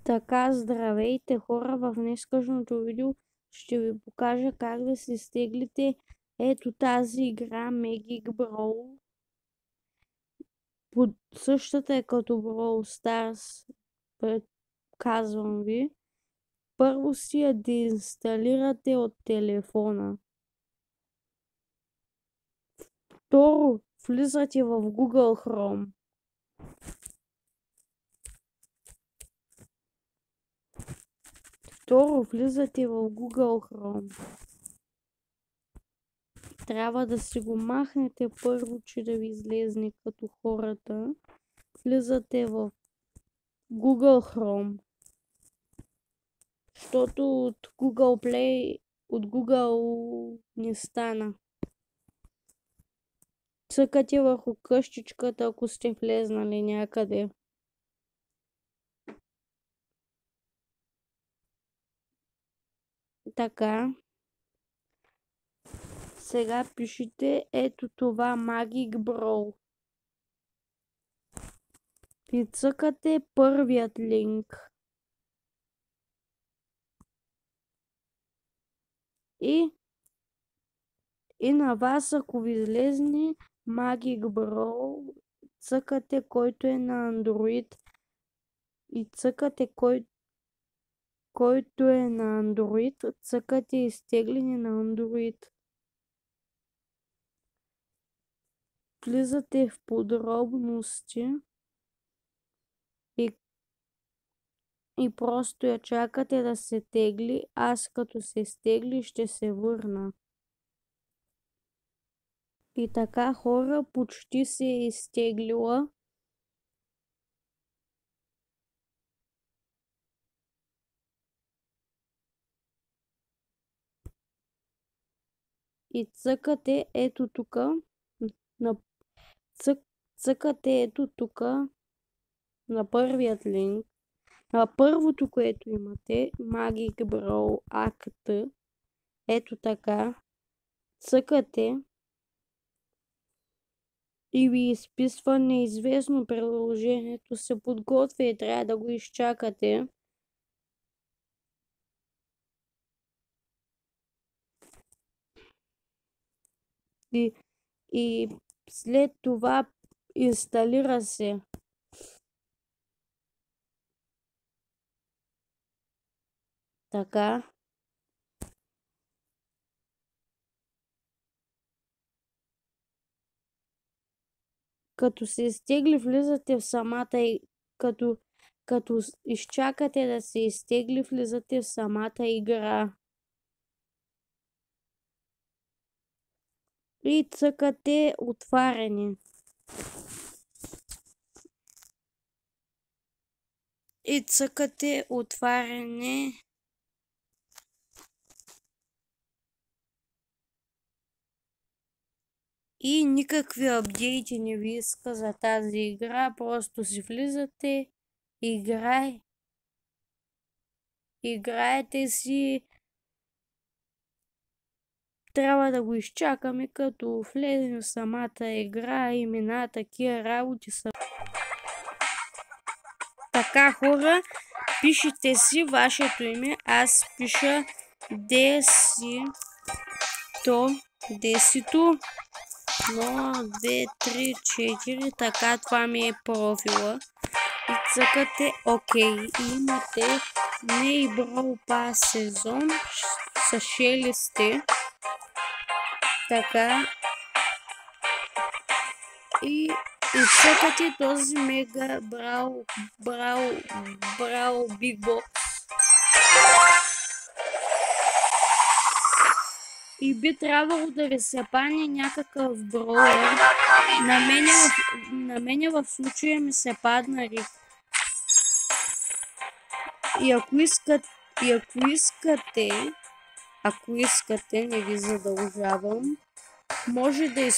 Така, здравейте хора, в днескашното видео ще ви покажа как да си изтеглите ето тази игра Magic Brawl. Същата е като Brawl Stars, казвам ви. Първо си я деинсталирате от телефона. Второ, влизате в Google Chrome. Трябва да си го махнете първо, че да ви излезне като хората. Влизате в Google Chrome. Защото от Google Play, от Google не стана. Цъкате върху къщичката, ако сте влезнали някъде. Така. Сега пишете ето това Magic Brawl. И цъкате първият линк. И на вас, ако ви излезне Magic Brawl, цъкате който е на Android. И цъкате който е на Android, цъкате изтегляне на Android. Влизате в подробности и просто я чакате да се тегли. Аз като се изтегли ще се върна. И така хора, почти се е изтеглила. И цъкате ето тук. Цъкате ето тук на първият линк. На първото, което имате, Magic Brawl Act. Ето така. Цъкате и ви изписва неизвестно, приложението се подготвя и трябва да го изчакате. И след това инсталира се. Така. Като се изтегли, влизате в самата и като изчакате да се изтегли, влизате в самата игра. И цъкате отваряне. И никакви апдейти не ви иска за тази игра, просто си влизате, играете си. Трябва да го изчакаме, като влезем в самата игра, имена, такива работи са. Така хора, пишете си вашето име, аз пиша Десито 0234, така това ми е профила. И цъкате ОК. И имате не Brawl Pass сезон с шелесте. Така. И цъкате този Мега Brawl Big Box. И би трябвало да ви се пане някакъв броулер. На мене в случая ми се падна Рик. И ако искате, не ви задължавам, може да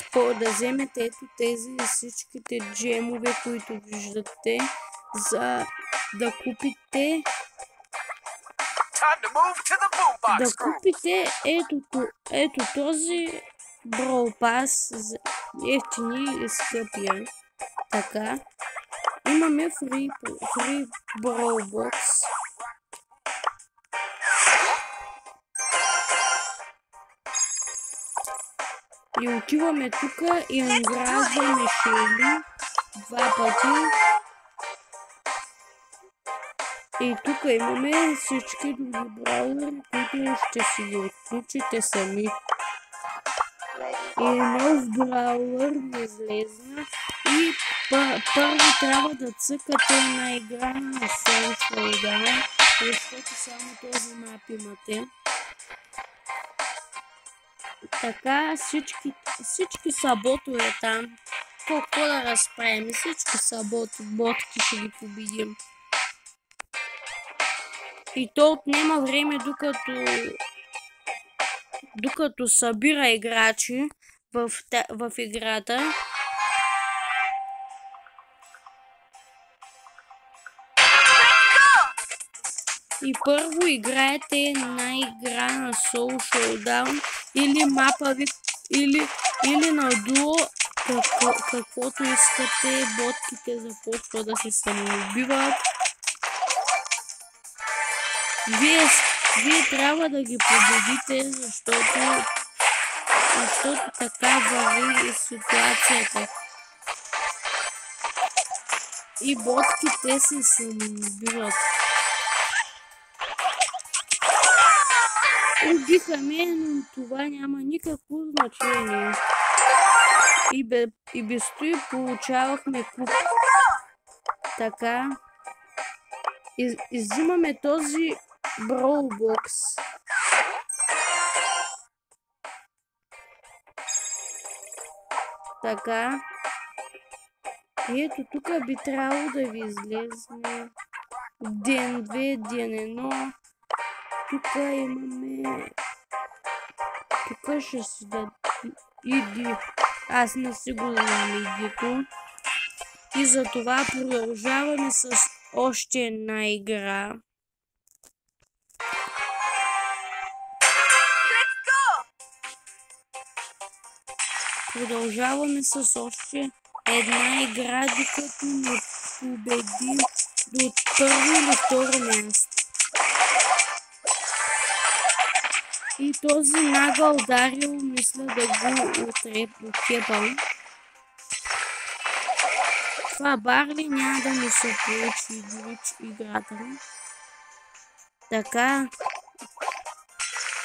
вземете ето тези всичките джемове, които виждате, за да купите ето този Brawl Pass, ефтини и скъпия. Така. Имаме Free Brawl Box. И отиваме тук и награждаме Шейли 2 пъти. И тук имаме всички други браулери, които ще си ги отключите сами. И нов браулър не излезна. И първо трябва да цъкате на игра на Social Down, защото само този мап имате. Така всички са ботове там. Какво да разправим? Всички са ботки, ще ги победим. И то отнема време, докато събира играчи в играта. И първо играете на игра на Social Down или мапа ви, или на дуо, каквото искате. Ботките започват да се самоубиват. Вие трябва да ги победите, защото така върви ситуацията. И ботките се самоубиват. Убиха ме, но това няма никакво значение. И без това получавахме куп. Така. Иззимаме този Brawl Box. Така. И ето тук би трябвало да ви излезне ден 2, ден 1. Тук имаме... Тук ще си да... Иди. Аз не си го знам идито. И затова продължаваме с още една игра. Продължаваме с още една игра, докато не победим до първо или второ място. И този нагъл Дарил мисля да го отрепал. Това Барли няма да ми се получи играта. Така.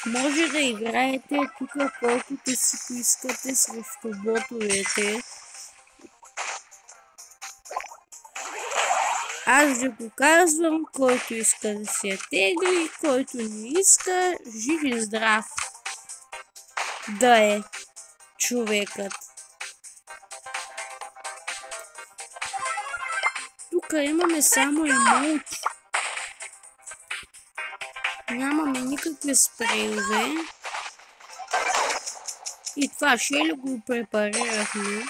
Може да играете тук колкото си поискате срещу ботовете. Аз ви го казвам, който иска да се тегли, който не иска, жив и здрав да е човекът. Тук имаме само емоути. Нямаме никакви спрейове. И това Шели го препарирахме.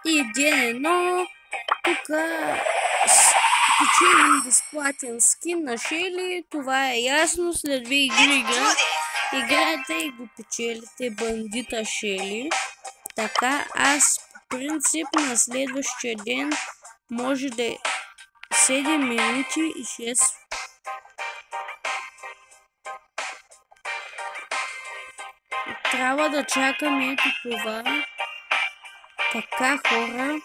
И ден 1, тук печелим безплатен скин на Шели, това е ясно, след 2 игри играете и го печелите бандита Шели. Така, аз по принцип на следващия ден може да е 7 минути и 6. Трябва да чакаме ето това. Така хора.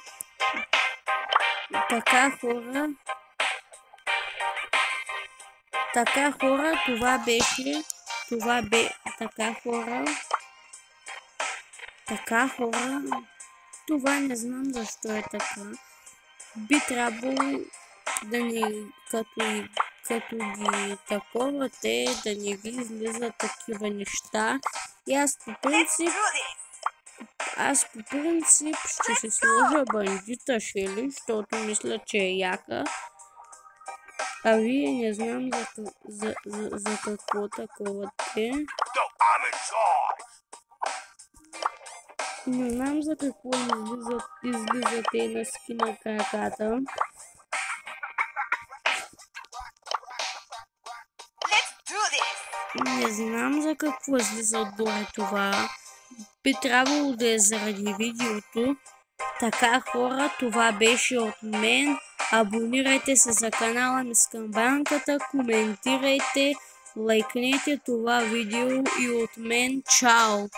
Така хора, това бе така хора. Това не знам защо е така. Би трябвало да ни, като ги таковате, да не ви излизат такива неща. И аз по принцип ще се сложа бандита Шели, защото мисля, че е яка. А вие не знам за какво таковате. Не знам за какво излизате на скина краката. Не знам за какво излиза отгоре това. Би трябвало да е заради видеото. Така хора, това беше от мен. Абонирайте се за канала ми с камбанката, коментирайте, лайкнете това видео и от мен чао!